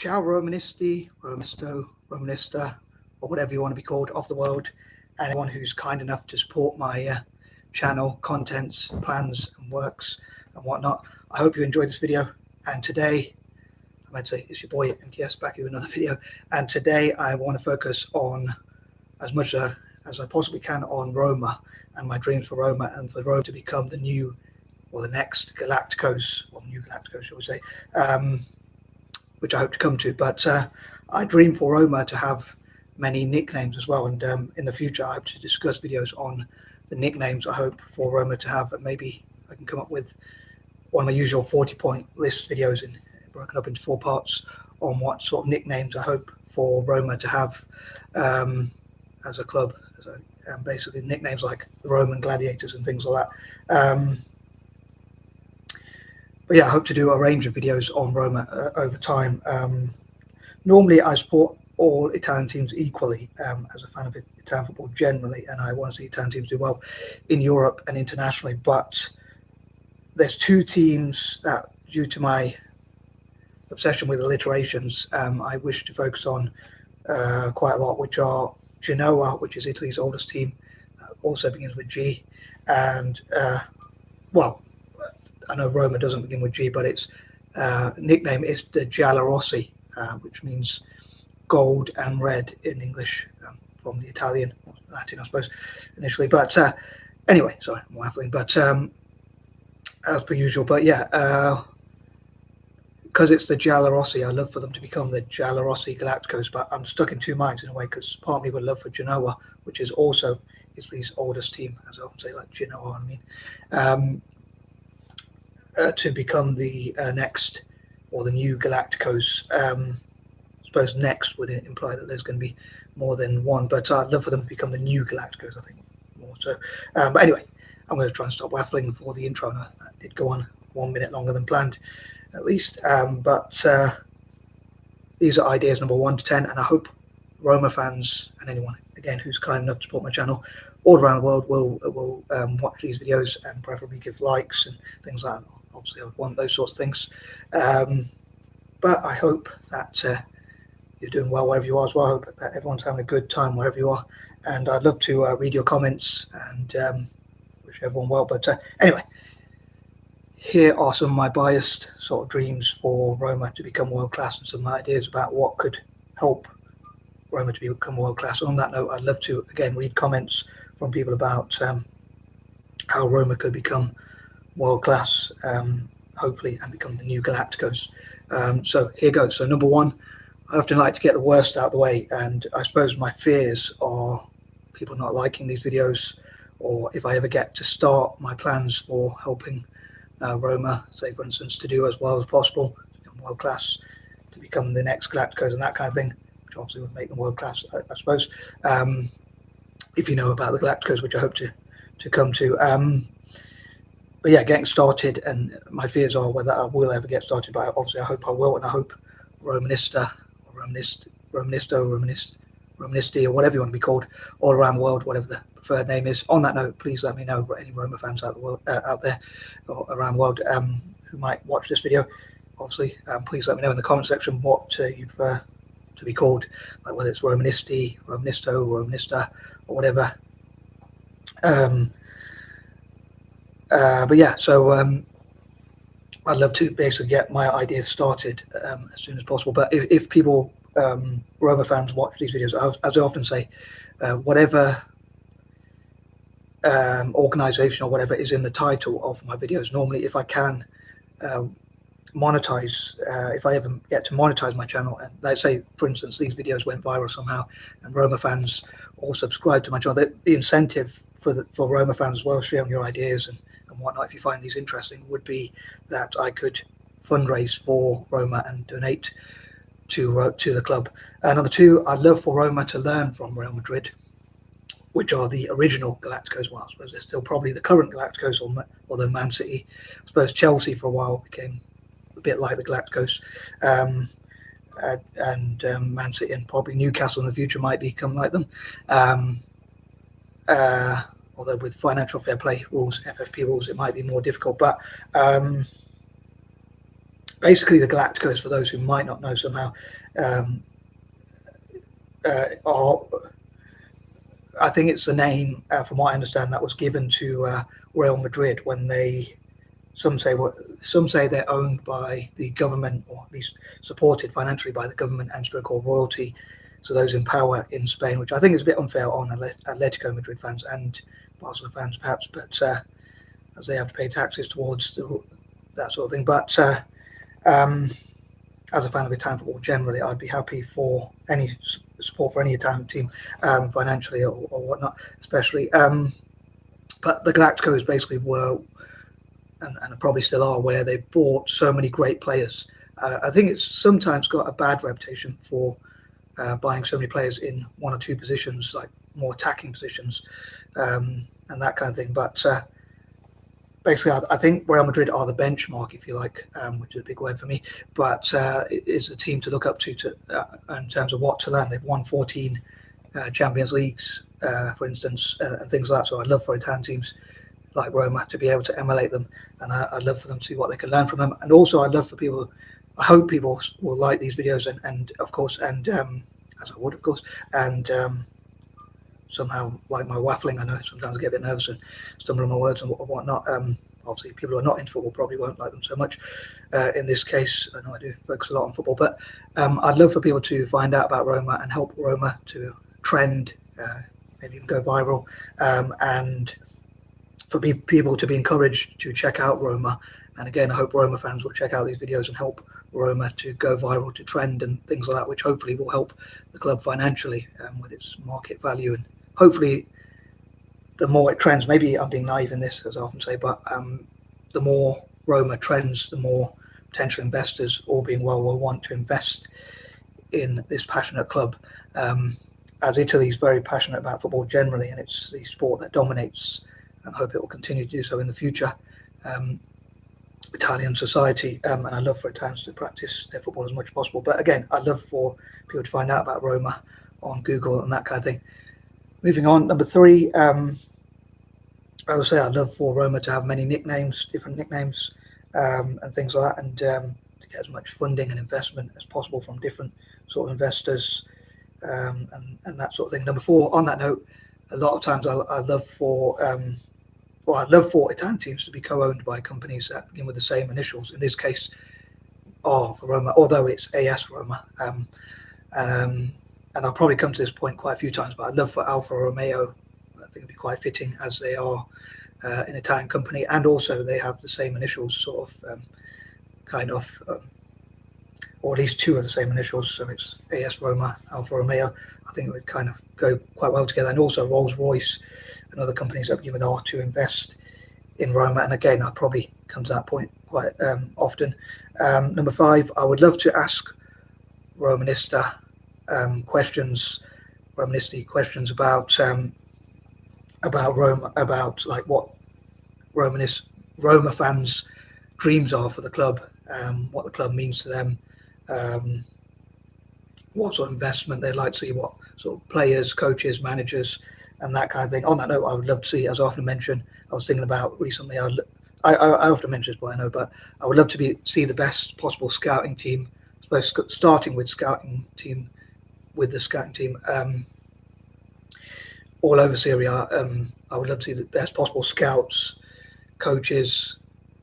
Ciao Romanisti, Romanisto, Romanista, or whatever you want to be called, of the world, and anyone who's kind enough to support my channel, contents, plans, and works, and whatnot. I hope you enjoyed this video. And today, I might say, it's your boy M.K.S back with another video. And today, I want to focus on as much as I possibly can on Roma and my dreams for Roma, and for Roma to become the new, or the next Galacticos, or new Galacticos, shall we say, which I hope to come to. But I dream for Roma to have many nicknames as well, and in the future I hope to discuss videos on the nicknames I hope for Roma to have, and maybe I can come up with one of my usual 40-point list videos broken up into 4 parts on what sort of nicknames I hope for Roma to have as a club. So, basically nicknames like the Roman Gladiators and things like that. But yeah, I hope to do a range of videos on Roma over time. Normally, I support all Italian teams equally as a fan of Italian football generally, and I want to see Italian teams do well in Europe and internationally. But there's 2 teams that, due to my obsession with alliterations, I wish to focus on quite a lot, which are Genoa, which is Italy's oldest team, also begins with G, and well, I know Roma doesn't begin with G, but its nickname is the Gialorrosi, which means gold and red in English, from the Italian, or Latin, I suppose, initially. But anyway, sorry, I'm waffling. But as per usual. But yeah, because it's the Gialorrosi, I love for them to become the Gialorrosi Galacticos. But I'm stuck in 2 minds in a way, because part of me would love for Genoa, which is also Italy's oldest team, as I often say, like Genoa, I mean. To become the next, or the new Galacticos. I suppose next would imply that there's going to be more than one, but I'd love for them to become the new Galacticos, I think, more so. But anyway, I'm going to try and stop waffling for the intro. That did go on 1 minute longer than planned, at least. But these are ideas number 1 to 10, and I hope Roma fans and anyone, again, who's kind enough to support my channel all around the world will watch these videos and preferably give likes and things like that. Obviously, I would want those sorts of things. But I hope that you're doing well wherever you are as well. I hope that everyone's having a good time wherever you are. And I'd love to read your comments and wish everyone well. But anyway, here are some of my biased sort of dreams for Roma to become world class, and some ideas about what could help Roma to become world class. On that note, I'd love to, again, read comments from people about how Roma could become world class, hopefully, and become the new Galacticos. So here goes. So number 1, I often like to get the worst out of the way, and I suppose my fears are people not liking these videos, or if I ever get to start my plans for helping Roma, say for instance, to do as well as possible, to become world class, to become the next Galacticos and that kind of thing, which obviously would make them world class, I suppose, if you know about the Galacticos, which I hope to come to. But yeah, getting started, and my fears are whether I will ever get started, but obviously I hope I will, and I hope Romanista, or Romanisti, or whatever you want to be called, all around the world, whatever the preferred name is. On that note, please let me know, any Roma fans out there, or around the world, who might watch this video. Obviously, please let me know in the comment section what you prefer to be called, like whether it's Romanisti, Romanisto, Romanista, or whatever. But yeah, so I'd love to basically get my ideas started as soon as possible. But if people, Roma fans, watch these videos, as I often say, whatever organization or whatever is in the title of my videos, normally if I can monetize, if I ever get to monetize my channel, and let's say, for instance, these videos went viral somehow, and Roma fans all subscribe to my channel, the incentive for Roma fans as well, sharing your ideas and whatnot, if you find these interesting, would be that I could fundraise for Roma and donate to the club. Number 2, I'd love for Roma to learn from Real Madrid, which are the original Galacticos. Well, I suppose they're still probably the current Galacticos, or the Man City. I suppose Chelsea for a while became a bit like the Galacticos, and Man City and probably Newcastle in the future might become like them. Although with financial fair play rules, FFP rules, it might be more difficult. But basically the Galacticos, for those who might not know somehow, are, I think it's the name, from what I understand, that was given to Real Madrid when they, some say they're owned by the government, or at least supported financially by the government and stroke or royalty, so those in power in Spain, which I think is a bit unfair on Atletico Madrid fans and Barcelona fans perhaps, but as they have to pay taxes towards that sort of thing. But as a fan of Italian football generally, I'd be happy for any support for any Italian team, financially or whatnot, especially. But the Galacticos basically were, and probably still are, where they bought so many great players. I think it's sometimes got a bad reputation for buying so many players in one or two positions, like more attacking positions, and that kind of thing. But basically, I think Real Madrid are the benchmark, if you like, which is a big word for me, but it is the team to look up to in terms of what to learn. They've won 14 Champions Leagues, for instance, and things like that. So I'd love for Italian teams like Roma to be able to emulate them, and I'd love for them to see what they can learn from them. And also, I'd love for people, I hope people will like these videos, and of course, and as I would, of course, and somehow like my waffling. I know sometimes I get a bit nervous and stumble on my words and whatnot. Obviously, people who are not into football probably won't like them so much. In this case, I know I do focus a lot on football, but I'd love for people to find out about Roma and help Roma to trend, maybe even go viral, and for people to be encouraged to check out Roma. And again, I hope Roma fans will check out these videos and help Roma to go viral, to trend, and things like that, which hopefully will help the club financially, with its market value. And hopefully, the more it trends, maybe I'm being naive in this, as I often say, but the more Roma trends, the more potential investors, all being well, will want to invest in this passionate club. As Italy is very passionate about football generally, and it's the sport that dominates, and hope it will continue to do so in the future, Italian society, and I love for Italians to practice their football as much as possible. But again, I'd love for people to find out about Roma on Google and that kind of thing. Moving on, number 3, I would say I'd love for Roma to have many nicknames, different nicknames, and things like that, and to get as much funding and investment as possible from different sort of investors, and that sort of thing. Number 4, on that note, a lot of times I'd love for Italian teams to be co-owned by companies that begin with the same initials. In this case, R for Roma, although it's AS Roma. And I'll probably come to this point quite a few times, but I'd love for Alfa Romeo. I think it'd be quite fitting, as they are an Italian company, and also they have the same initials, sort of, or at least 2 of the same initials. So it's AS Roma, Alfa Romeo. I think it would kind of go quite well together. And also Rolls-Royce and other companies that begin with R to invest in Roma. And again, I'll probably come to that point quite often. Number 5, I would love to ask Romanista questions about Roma, about like what Roma fans' dreams are for the club, what the club means to them, what sort of investment they'd like to see, what sort of players, coaches, managers, and that kind of thing. On that note, I would love to see, as I often mention, I was thinking about recently, I often mention this, but I know, but I would love to see the best possible scouting team, I suppose, starting with the scouting team all over Serie A. I would love to see the best possible scouts, coaches,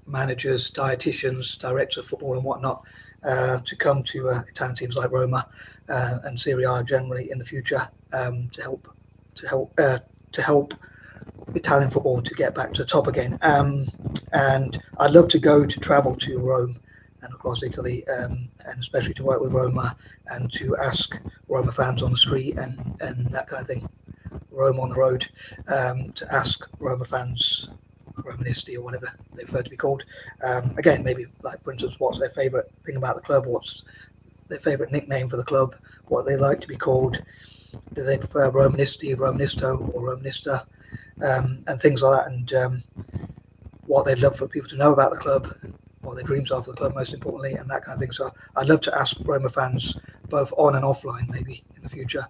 managers, dietitians, directors of football and whatnot, to come to Italian teams like Roma and Serie A generally in the future, to help Italian football to get back to the top again. And I'd love to travel to Rome and across Italy, and especially to work with Roma and to ask Roma fans on the street and that kind of thing, Rome on the road, to ask Roma fans, Romanisti or whatever they prefer to be called. Again, maybe like, for instance, what's their favourite thing about the club, what's their favourite nickname for the club, what they like to be called, do they prefer Romanisti, Romanisto or Romanista, and things like that, and what they'd love for people to know about the club, what their dreams are for the club, most importantly, and that kind of thing. So I'd love to ask Roma fans, both on and offline, maybe in the future,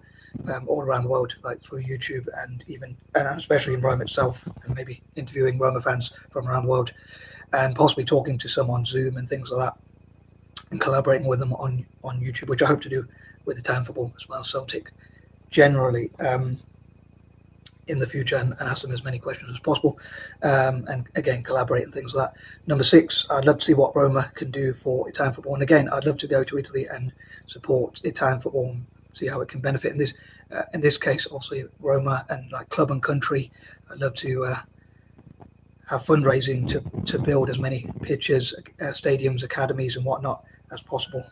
all around the world, like through YouTube, and even especially in Rome itself, and maybe interviewing Roma fans from around the world, and possibly talking to some on Zoom and things like that. and collaborating with them on YouTube, which I hope to do with Italian football as well, Celtic generally, in the future, and ask them as many questions as possible, and again collaborate and things like that. Number 6, I'd love to see what Roma can do for Italian football, and again I'd love to go to Italy and support Italian football and see how it can benefit in this case obviously Roma and like club and country. I'd love to have fundraising to build as many pitches, stadiums, academies and whatnot as possible,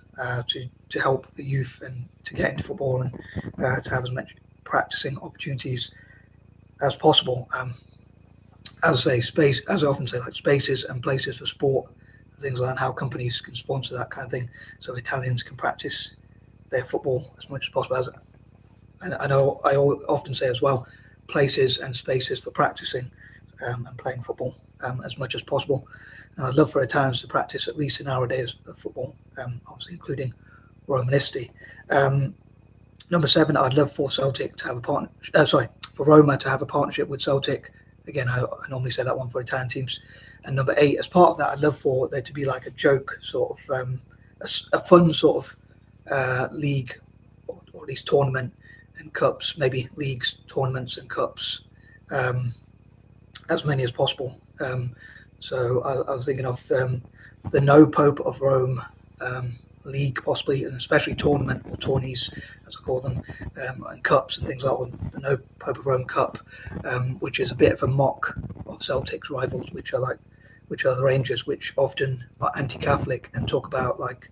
to help the youth and to get into football, and to have as much practicing opportunities as possible. As I say, as I often say, like spaces and places for sport, things like that, how companies can sponsor that kind of thing, so Italians can practice their football as much as possible. And I know I often say as well, places and spaces for practicing and playing football as much as possible. And I'd love for Italians to practice at least an hour a day of football, obviously including Romanisti. Number 7, I'd love for Celtic to have for Roma to have a partnership with Celtic. Again, I normally say that one for Italian teams. And number 8, as part of that, I'd love for there to be like a joke sort of, a fun sort of league, or at least tournament and cups, maybe leagues, tournaments and cups, as many as possible. So I was thinking of the No Pope of Rome league, possibly, and especially tournament, or tourneys as I call them, and cups and things like that. The No Pope of Rome Cup, which is a bit of a mock of Celtic's rivals, which are the Rangers, which often are anti-Catholic and talk about like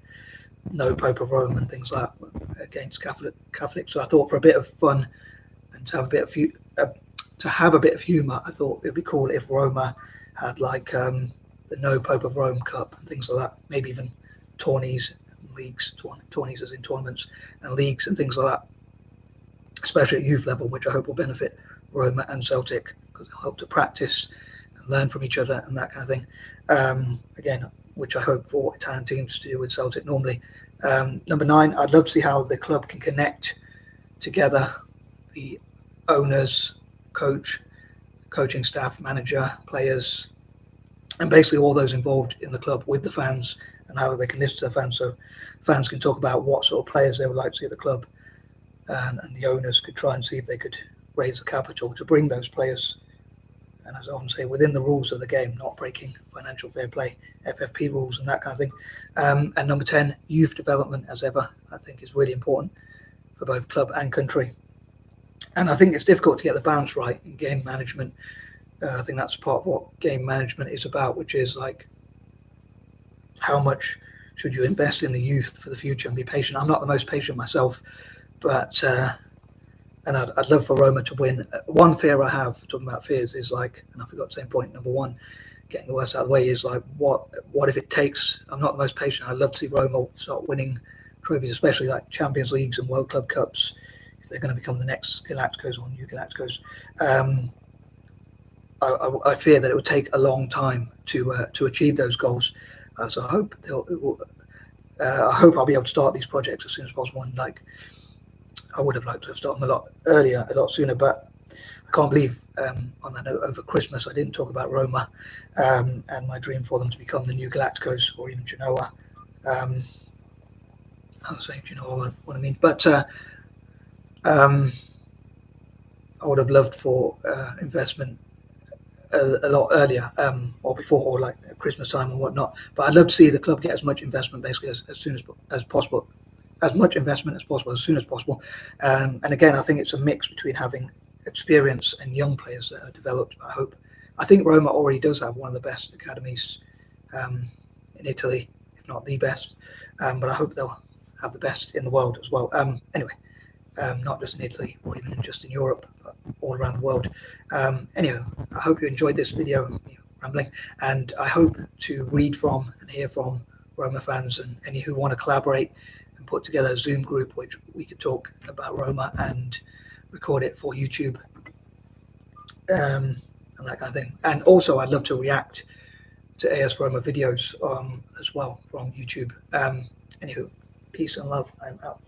No Pope of Rome and things like that against Catholics. So I thought for a bit of fun and to have a bit of humour, I thought it'd be cool if Roma had like the No Pope of Rome Cup and things like that. Maybe even tourneys, leagues, tourneys as in tournaments, and leagues and things like that, especially at youth level, which I hope will benefit Roma and Celtic, because they'll help to practice and learn from each other and that kind of thing. Again, which I hope for Italian teams to do with Celtic normally. Number 9, I'd love to see how the club can connect together the owners, coaching staff, manager, players, and basically all those involved in the club with the fans, and how they can listen to the fans, so fans can talk about what sort of players they would like to see at the club, and the owners could try and see if they could raise the capital to bring those players, and as I often say, within the rules of the game, not breaking financial fair play, FFP rules and that kind of thing. And number 10, youth development, as ever, I think is really important for both club and country. And I think it's difficult to get the balance right in game management. I think that's part of what game management is about, which is like, how much should you invest in the youth for the future and be patient? I'm not the most patient myself, but and I'd love for Roma to win. One fear I have, talking about fears, is like, and I forgot to say point number 1, getting the worst out of the way, is like, what if it takes, I'm not the most patient, I'd love to see Roma start winning trophies, especially like Champions Leagues and World Club Cups, if they're going to become the next Galacticos or new Galacticos. I fear that it would take a long time to achieve those goals. So I hope I'll be able to start these projects as soon as possible. And like, I would have liked to have started them a lot earlier, a lot sooner. But I can't believe, on that note, over Christmas I didn't talk about Roma and my dream for them to become the new Galacticos, or even Genoa. I'll say Genoa, what I mean. But I would have loved for investment a lot earlier, or before, or like at Christmas time or whatnot. But I'd love to see the club get as much investment basically as soon as possible, as much investment as possible, as soon as possible. And again, I think it's a mix between having experience and young players that are developed. I think Roma already does have one of the best academies in Italy, if not the best. But I hope they'll have the best in the world as well. Anyway, not just in Italy or even just in Europe, but all around the world. Anyway, I hope you enjoyed this video, rambling, and I hope to read from and hear from Roma fans and any who want to collaborate and put together a Zoom group which we could talk about Roma and record it for YouTube, and that kind of thing. And also, I'd love to react to AS Roma videos as well from YouTube. Anywho, peace and love. I'm out.